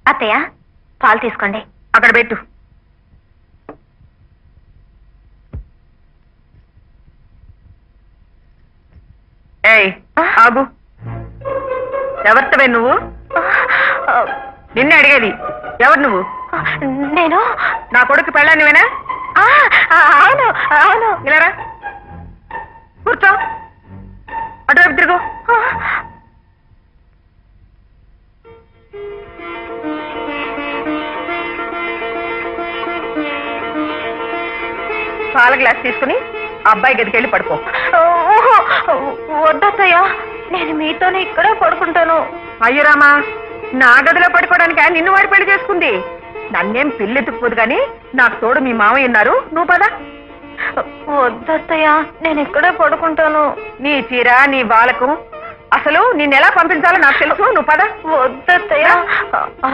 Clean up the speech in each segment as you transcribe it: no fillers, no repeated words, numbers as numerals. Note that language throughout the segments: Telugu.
అత్తయ్య పాలు తీసుకోండి. అక్కడ పెట్టు. ఏయ్ ఆగు. ఎవరితవే నువ్వు? నిన్నే అడిగేది. ఎవరు నువ్వు? నేను నా కొడుకు పెళ్ళానివేనా? అవును అవును. ఇలారా కూర్చో. అటువైపు తిరుగు. పాల గ్లాస్ తీసుకుని అబ్బాయి గదికి వెళ్ళి పడుకో. వద్దత్తయ్య, నేను మీతోనే ఇక్కడే పడుకుంటాను. అయ్యో రామా, నా గదిలో పడుకోవడానికి నిన్ను వాడి పెళ్లి చేసుకుంది. నన్నేం పిల్లెత్తుకుపోదు గాని నాకు తోడు మీ మామయ్య ఉన్నారు. నువ్వు పద. వద్దత్తయ్య, నేను ఇక్కడే పడుకుంటాను. నీ చీర నీ బాలకు అసలు నిన్నెలా పంపించాలో నాకు తెలుసు. నువ్వు పద. వద్దత్తయ్య.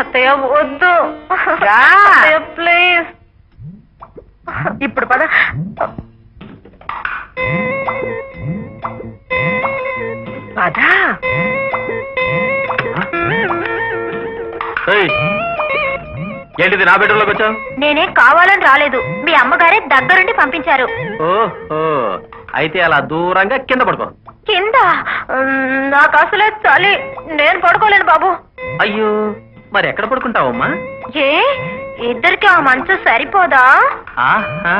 అత్తయ్య వద్దు ప్లీజ్. ఇప్పుడు పద. పద. ఏంటిది నా బెడ్రూమ్లోకి వచ్చావు? నేనేం కావాలని రాలేదు, మీ అమ్మగారే దగ్గరుండి పంపించారు. ఓహో, అయితే అలా దూరంగా కింద పడుకో. కింద? నాకు అసలే చలి, నేను పడుకోలేను బాబు. అయ్యో, మరి ఎక్కడ పడుకుంటావమ్మా? ఏ ఇద్దరికి ఆ మంచు సరిపోదా? ఆహా,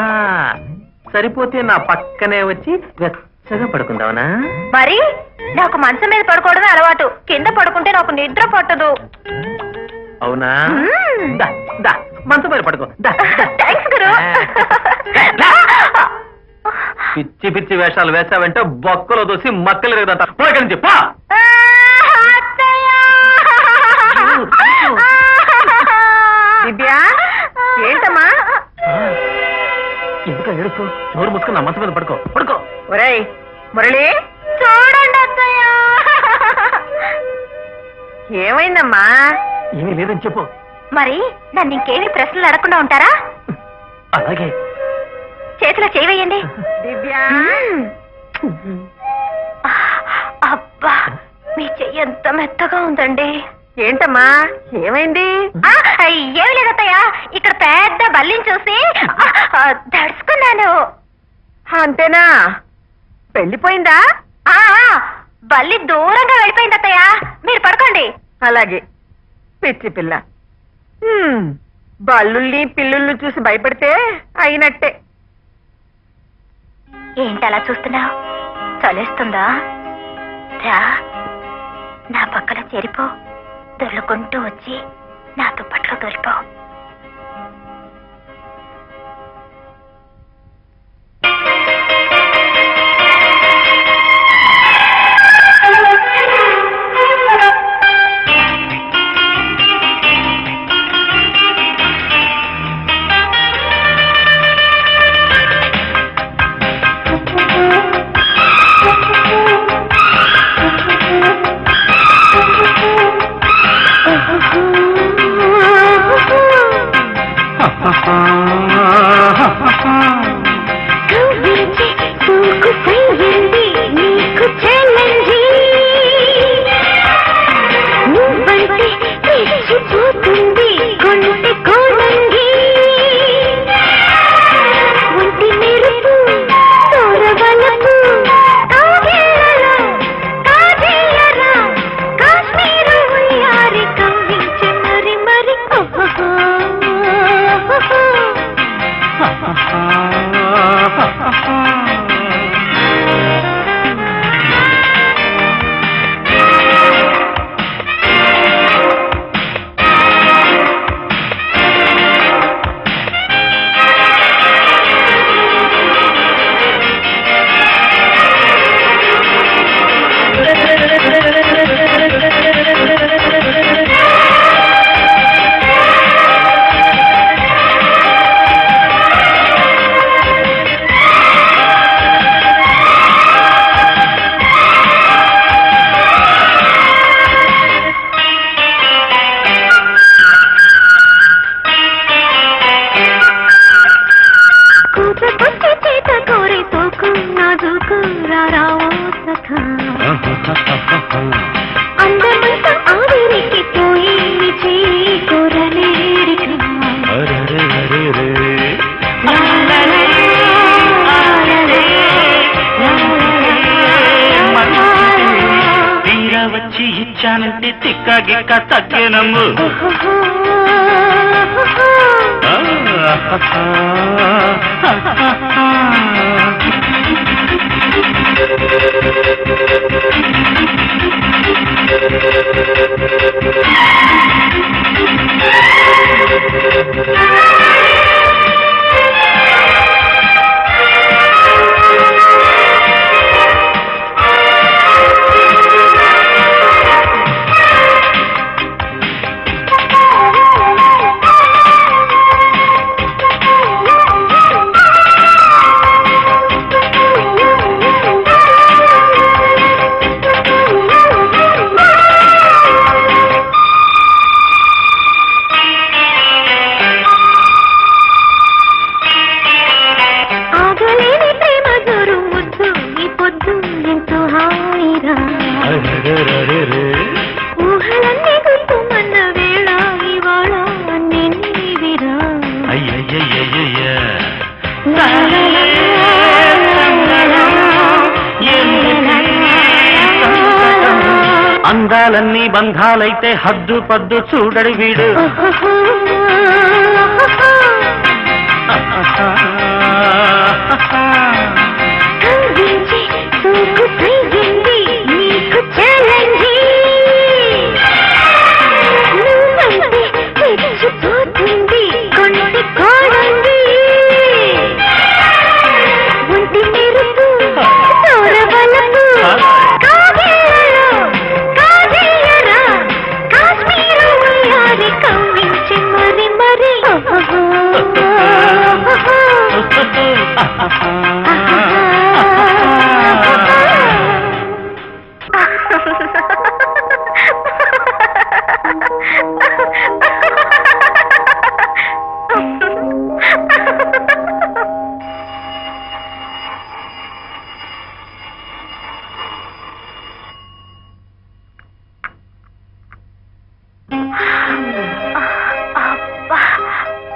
సరిపోతే నా పక్కనే వచ్చి వెచ్చగా పడుకుంటావనా? మరి నాకు మంచం మీద పడుకోవడమే అలవాటు, కింద పడుకుంటే నాకు నిద్ర పట్టదు. అవునా? మంచం మీద పడుకో. పిచ్చి పిచ్చి వేషాలు వేసావంటే బొక్కలో దూసి మక్కలు లేదంట. నుంచి పా. దివ్యా, ఏంటమ్మా? ఎందుకు ఏడుస్తూ? నోరు మూసుకుని నా మంచం మీద పడుకో. పడుకో. ఒరేయ్ మురళి, చూడండి అత్తయ్య. ఏమైందమ్మా? ఏమీ లేదని చెప్పు. మరి నన్ను ఇంకేమీ ప్రశ్నలు అడగకుండా ఉంటారా? అలాగే. చేతిలో చేయవేయండి. దివ్యా, అబ్బా, మీ చెయ్యి ఎంత మెత్తగా ఉందండి. ఏంటమ్మా ఏమైంది? ఏమి లేదత్తయ్య, ఇక్కడ పెద్ద బల్లిని చూసి దడుచుకున్నాను. అంతేనా? పెళ్లిపోయిందా? బల్లి దూరంగా వెళ్ళిపోయింది అత్తయ్య. మీరు పడుకోండి. అలాగే. పిచ్చి పిల్ల. బల్లుల్ని పిల్లుల్ని చూసి భయపడితే అయినట్టే. ఏంటి అలా చూస్తున్నావు? చలేస్తుందా? రా, నా పక్కన చేరిపో. దొర్లుకుంటూ వచ్చి నా దుప్పట్లో దొరిపో. చిలక తక్కెనమ్ము అందాలన్నీ బంధాలైతే హద్దు పద్దు చూడడు వీడు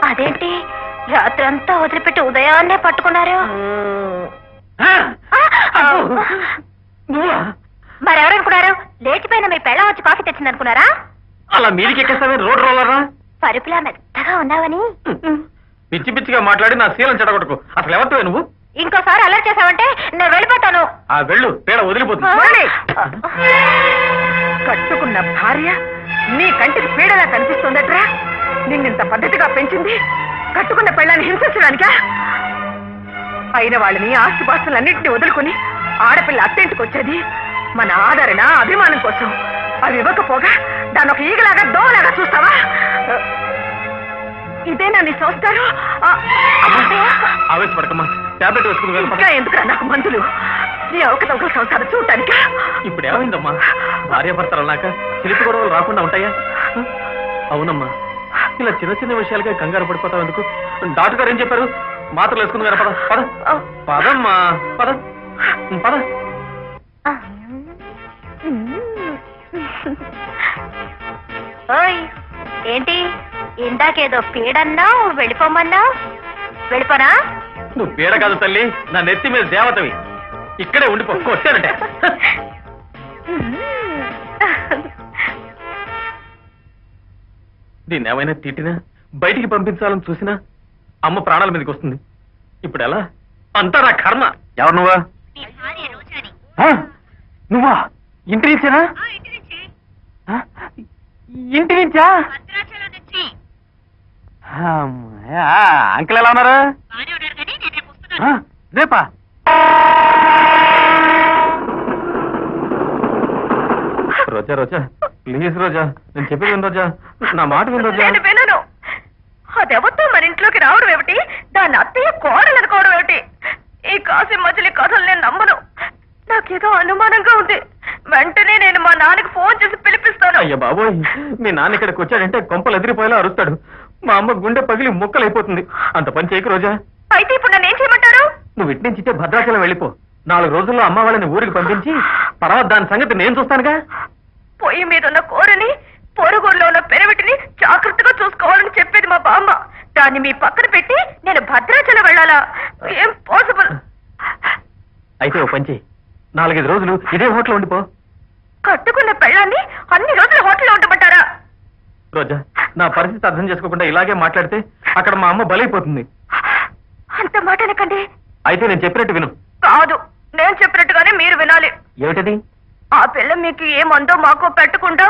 అదేంటి రాత్రంతా వదిలిపెట్టి ఉదయాన్నే పట్టుకున్నారు? మరెవరనుకున్నారు? లేచిపోయిన మీ పెళ్ళ వచ్చి కాఫీ తెచ్చిందనుకున్నారా? అలా మీదికి ఎక్కేస్తావే రోడ్ రోలరా? పరుపులా మెత్తగా ఉన్నావని. పిచ్చి పిచ్చిగా మాట్లాడి నా శీలం చెడగొట్టుకో. అసలు ఎవరితో నువ్వు? ఇంకోసారి అలర్ట్ చేసావంటే నేను వెళ్ళిపోతాను. ఆ వెళ్ళు, పేడ వదిలిపోతుంది. కట్టుకున్న భార్య నీ కంటికి పీడలా కనిపిస్తుందట్రా? నిన్నింత పద్ధతిగా పెంచింది కట్టుకున్న పెళ్ళాన్ని హింసించడానికా? అయిన వాళ్ళని ఆస్తిపాస్తులన్నింటినీ వదులుకుని ఆడపిల్ల అత్తింటికి వచ్చేది మన ఆదరణ అభిమానం కోసం. అవి ఇవ్వకపోగా దాన్ని ఒక ఈగలాగా దోవలాగా చూస్తావా? ఇదేనా నీ సంస్కారం? ఆవేశపడకమ్మా, టాబ్లెట్ వేసుకుని ఇంకా ఎందుకురా నాకు మందులు? నీ అవకతవకల సంసారం చూడటానికా? ఇప్పుడు ఏమైందమ్మా? భార్యాభర్తలు అన్నాక చిలిపి గొడవలు రాకుండా ఉంటాయా? అవునమ్మా, ఇలా చిన్న చిన్న విషయాలుగా కంగారు పడిపోతావు ఎందుకు? డాక్టర్ గారు ఏం చెప్పారు? మాత్రలు వేసుకుని పద పద పదమ్మా, పద పద. ఓయ్, ఏంటి ఇందాకేదో పీడన్నావు, వెళ్ళిపోమన్నావు? వెళ్ళిపోనా? నువ్వు పీడ కాదు తల్లి, నా నెత్తి మీద దేవతవి. ఇక్కడే ఉండిపో, వచ్చానంటే. దీన్ని ఏమైనా తిట్టినా బయటికి పంపించాలని చూసినా అమ్మ ప్రాణాల మీదకి వస్తుంది. ఇప్పుడు ఎలా? అంతా నా కర్మ. ఎవరు నువ్వా? నువ్వా? ఇంటి నుంచేనా? ఇంటి నుంచా? అంకుల్ ఎలా ఉన్నారు? రేపా? రోజా రోజా ప్లీజ్ రోజా, నేను చెప్పేది విను రోజా, నా మాట విను రోజా. నేను వినను. అదెవరితో మన ఇంట్లోకి రావడం ఏమిటి? దాన్ని అత్తయ్య కోడలు అనుకోవడం ఏమిటి? ఈ కాసి మజిలీ కథలు నేను నమ్మను. నాకేదో అనుమానంగా ఉంది. వెంటనే నేను మా నాన్నకి ఫోన్ చేసి పిలిపిస్తాను. అయ్యా బాబోయ్, మీ నాన్న ఇక్కడికి వచ్చాడంటే కొంపలు ఎదిరిపోయేలా అరుస్తాడు. మా అమ్మ గుండె పగిలి ముక్కలైపోతుంది. అంత పని చేయకు రోజా. అయితే ఇప్పుడు నన్ను ఏం చేయమంటారు? నువ్వు ఇటు నుంచి భద్రాచలం వెళ్ళిపో. 4 రోజుల్లో అమ్మ వాళ్ళని ఊరికి పంపించి తర్వాత దాని సంగతి నేను చూస్తానుగా. పొయ్యి మీద ఉన్న కూరని, పొరుగుల్లో ఉన్న పెరవిటిని జాగ్రత్తగా చూసుకోవాలని చెప్పేది మా బామ్మ. దాన్ని మీ పక్కన పెట్టి నేను భద్రాచలం వెళ్ళాలా? ఏం పాసిబుల్? అయితే ఓ పంచి, 4-5 రోజులు ఇదే హోటల్ ఉండిపో. కట్టుకున్న పెళ్ళాన్ని అన్ని రోజులు హోటల్లో ఉండమంటారా? రోజా, నా పరిస్థితి అర్థం చేసుకోకుండా ఇలాగే మాట్లాడితే అక్కడ మా అమ్మ బలైపోతుంది. అంత మాట అనకండి. అయితే నేను చెప్పినట్టు విను. కాదు, నేను చెప్పినట్టుగానే మీరు వినాలి. ఏమిటది? ఆ పిల్ల మీకు ఏ మందో మాకో పెట్టకుండా,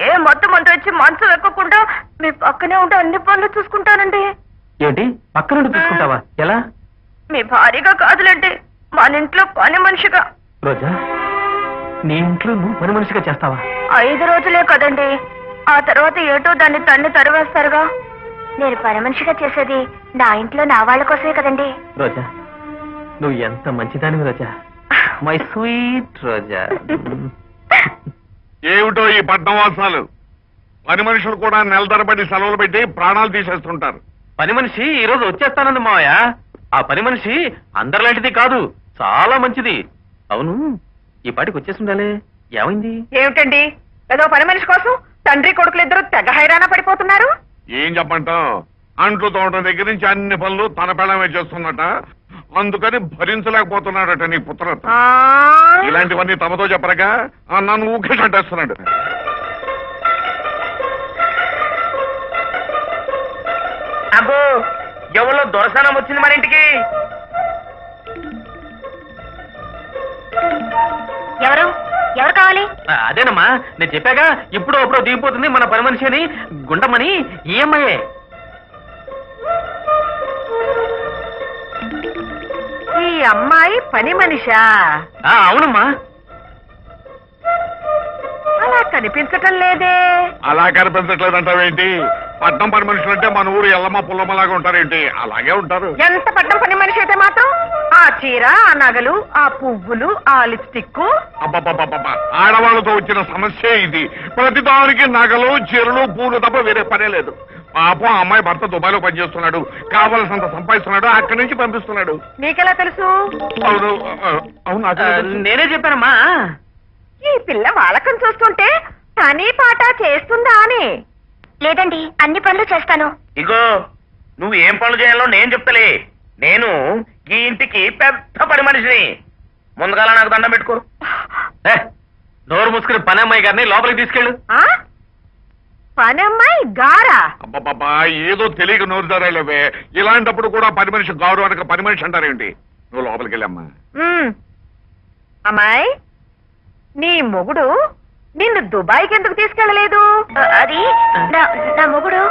ఏ మందు వచ్చి మంచం ఎక్కకుండా మీ పక్కనే ఉంటే అన్ని పనులు చూసుకుంటానండి. ఏంటి, పక్క నుండి చూసుకుంటావా? ఎలా? మీ భారీగా కాదులండి, మన ఇంట్లో పని మనిషిగా. రోజా, నీ ఇంట్లో నువ్వు పని మనిషిగా చేస్తావా? 5 రోజులే కదండి, ఆ తర్వాత ఏటో దాన్ని తన్ని తరివేస్తారుగా. నేను పని మనిషిగా చేసేది నా ఇంట్లో నా వాళ్ళ కోసమే కదండి. రోజా, నువ్వు ఎంత మంచిదానివి రోజా, మై స్వీట్ రోజా. ఏమిటో ఈ పట్నవాసాలు, పని మనుషులు కూడా నెల తరబడి సెలవులు పెట్టి ప్రాణాలు తీసేస్తుంటారు. పని మనిషి ఈ రోజు వచ్చేస్తానంది మావయ్య. ఆ పని మనిషి అందరిలాంటిది కాదు, చాలా మంచిది. అవును, ఈ పాటికి వచ్చేసిండాలే, ఏమైంది? ఏమిటండి, ఏదో పని మనిషి కోసం తండ్రి కొడుకులు ఇద్దరు తెగ హైరాణ పడిపోతున్నారు. ఏం చెప్పంటాం, అంట్లు తోట దగ్గర నుంచి అన్ని పనులు తన పెళ్ళమే చేస్తున్నట, అందుకని భరించలేకపోతున్నాడట నీ పుత్రత. ఇలాంటివన్నీ తమతో చెప్పరగా నన్ను ఊకే అంటేస్తున్నాడు. అబ్బో, ఎవరో దొరసానం వచ్చింది మన ఇంటికి. ఎవరు కావాలి? అదేనమ్మా, నేను చెప్పాగా, ఇప్పుడు అప్పుడు దిగిపోతుంది మన పని మనిషి అని. గుండమని ఈ అమ్మాయే. ఈ అమ్మాయి పని మనిషా? అవునమ్మా. అలా కనిపించటం లేదే. అలా కనిపించట్లేదంటావేంటి? పట్నం పని మనుషులు అంటే మన ఊరు ఎల్లమ్మ పుల్లమ్మలాగా ఉంటారేంటి? అలాగే ఉంటారు. ఎంత పట్నం పని మనిషి అయితే మాత్రం ఆ చీర, ఆ నగలు, ఆ పువ్వులు, ఆ లిప్స్టిక్. అబ్బబ్బబ్బబ్బ, ఆడవాళ్ళతో వచ్చిన సమస్య ఇది. ప్రతిదానికి నగలు, చీరలు, పూలు తప్ప వేరే పనే లేదు. పాపం అమ్మాయి భర్త దుబాయ్లో పనిచేస్తున్నాడు, కావలసినంత సంపాదిస్తున్నాడు, అక్కడి నుంచి పంపిస్తున్నాడు. నీకెలా తెలుసు? అవును అవును, నేనే చెప్పానమ్మా. ఈ పిల్ల వాలకం చూస్తుంటే పని పాట చేస్తుందా అని. లేదండి, అన్ని పనులు చేస్తాను. ఇగో, నువ్వు ఏం పనులు చేయాలో నేను చెప్తలే. నేను ఈ ఇంటికి పెద్ద పని మనిషిని. ముందుగా నాకు దండం పెట్టుకో. నోరు మూసుకుని పని అమ్మాయి గారిని లోపలికి తీసుకెళ్ళు. పని అమ్మాయి గారా? అబ్బబ్బబ్బా, ఏదో తెలియక నోరు జారాలేవే. ఇలాంటప్పుడు కూడా పని మనిషి గారు అనక పని మనిషి అంటారేంటి? నువ్వు లోపలికి వెళ్ళమ్మా. అమ్మాయి, నీ మొగుడు నిన్ను దుబాయ్కి ఎందుకు తీసుకెళ్ళలేదు? అది నా మొగుడు.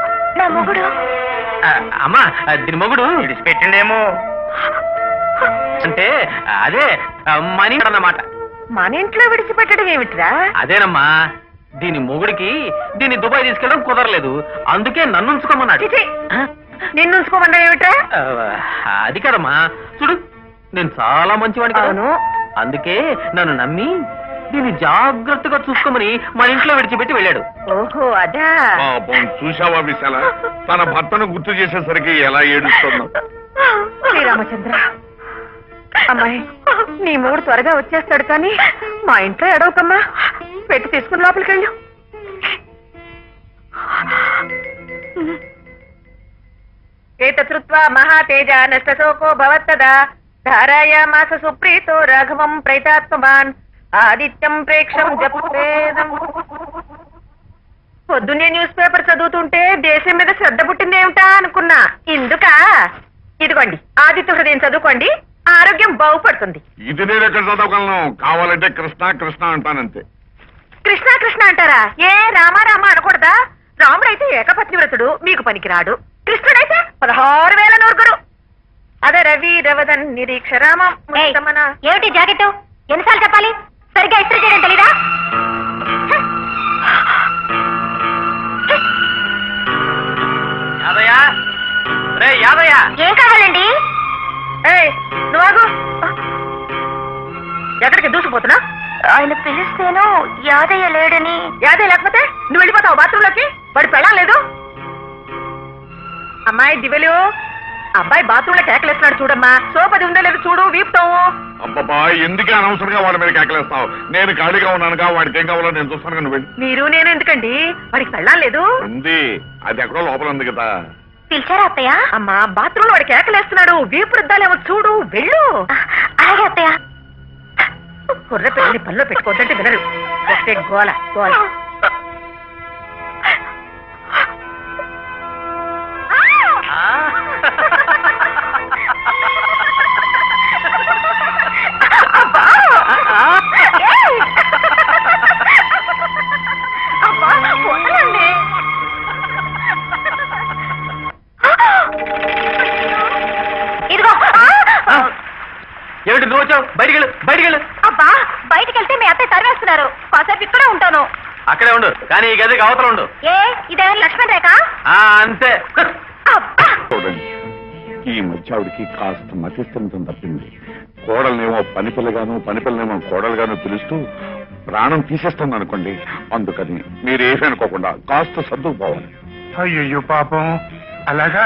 అమ్మా, దీని మొగుడు విడిచిపెట్టిండేమో. అంటే అదే మనీ అన్నమాట. మన ఇంట్లో విడిచిపెట్టడం ఏమిట్రా? అదేనమ్మా, దీని మొగుడికి దీన్ని దుబాయ్ తీసుకెళ్ళడం కుదరలేదు, అందుకే నన్ను ఉంచుకోమన్నాడు. నిన్ను ఉంచుకోమన్నా ఏమిట్రా? అది కదమ్మా, చూడు, నేను చాలా మంచివాడిని అవును. అందుకే నన్ను నమ్మి దీన్ని జాగ్రత్తగా చూసుకోమని మన ఇంట్లో విడిచిపెట్టి వెళ్ళాడు. ఓహో, అదా. చూసావా విశాల, తన భర్తను గుర్తు చేసేసరికి ఎలా ఏడుస్తుందో. శ్రీరామచంద్ర, అమ్మాయి, నీ మూడు త్వరగా వచ్చేస్తాడు కానీ మా ఇంట్లో ఎడవకమ్మా. పెట్టి తీసుకుని లోపలికి వెళ్ళు. ఏతృత్వా మహాతేజ నష్టశోకో భవత్తదా ధారాయామాస సుప్రీతో రాఘవం ప్రైతాత్మవాన్ ఆదిత్యం ప్రేక్షం జపేదం. పొద్దున్నే న్యూస్ పేపర్ చదువుతుంటే దేశం మీద శ్రద్ధ పుట్టిందేమిటా అనుకున్నా. ఇందుక ఇదిగోండి, ఆదిత్య హృదయం చదువుకోండి, ఆరోగ్యం బాగుపడుతుంది. ఇది నేను ఎక్కడ చదవగలను? కావాలంటే కృష్ణ కృష్ణ అంటానంతే. కృష్ణ కృష్ణ అంటారా? ఏ రామ రామ అనకూడదా? రాముడైతే ఏకపత్ని వ్రతుడు, మీకు పనికిరాడు. కృష్ణుడైతే 16,000 నూరుగురు. అదే రవి రవదన్ నిరీక్ష రామం. ఏమిటి జాకెట్? ఎన్నిసార్లు చెప్పాలి? సరిగ్గా ఇస్త్రీ చేయడం తెలీదా? యాదయ్య, ఏం కావాలండి? నువ్వు ఎక్కడికి దూసిపోతున్నా? ఆయన పిలిస్తేను యాదయ్య లేడని. యాదయ్య లేకపోతే నువ్వు వెళ్ళిపోతావు బాత్రూంలోకి? వాడు పెళ్ళాలేదు. అమ్మాయి దివెలు, అబ్బాయి బాత్రూంలో కేకలేస్తున్నాడు చూడమ్మా. సోపది ఉందో లేదు చూడు, వీపుతావు. అబ్బబ్బా, ఎందుకే అనవసరంగా వాడి మీద కేకలేస్తావు? నేను ఖాళీగా ఉన్నానుగా, వాడికి ఏం కావాలో నేను చూస్తాను. నువ్వు మీరు నేను ఎందుకండి? వాడికి పెళ్ళాలేదు. ఉంది, అది ఎక్కడో లోపల ఉంది కదా. పిలిచారా అత్తయ్య? అమ్మా, బాత్రూంలో వాడు కేకలేస్తున్నాడు, వీపు రుద్దాలేమో చూడు, వెళ్ళు. అలాగే అత్తయ్య. కుర్ర పిల్లని పనిలో పెట్టుకోవద్దంటే వినరు. ఒకటే గోల గోల. బయటికెళ్ళు. అబ్బా బయటికి వెళ్తే మీ అత్తయ్య తరివేస్తున్నారు. కాసేపు ఇక్కడే ఉంటాను. అక్కడే ఉండు, కానీ ఈ గదికి అవతల ఉండు. ఏ ఇదేమైనా లక్ష్మణ్ రేఖ? అంతే. అబ్బా చూడండి, ఈ మధ్య ఆవిడికి కాస్త మతిస్థితం తప్పింది. కోడలనేమో పనిపిల్లగాను, పనిపిల్లనేమో కోడలుగాను పిలుస్తూ ప్రాణం తీసేస్తుంది అనుకోండి. అందుకని మీరేమీ అనుకోకుండా కాస్త సర్దుకుపోవాలి. అయ్యో పాపం, అలాగా?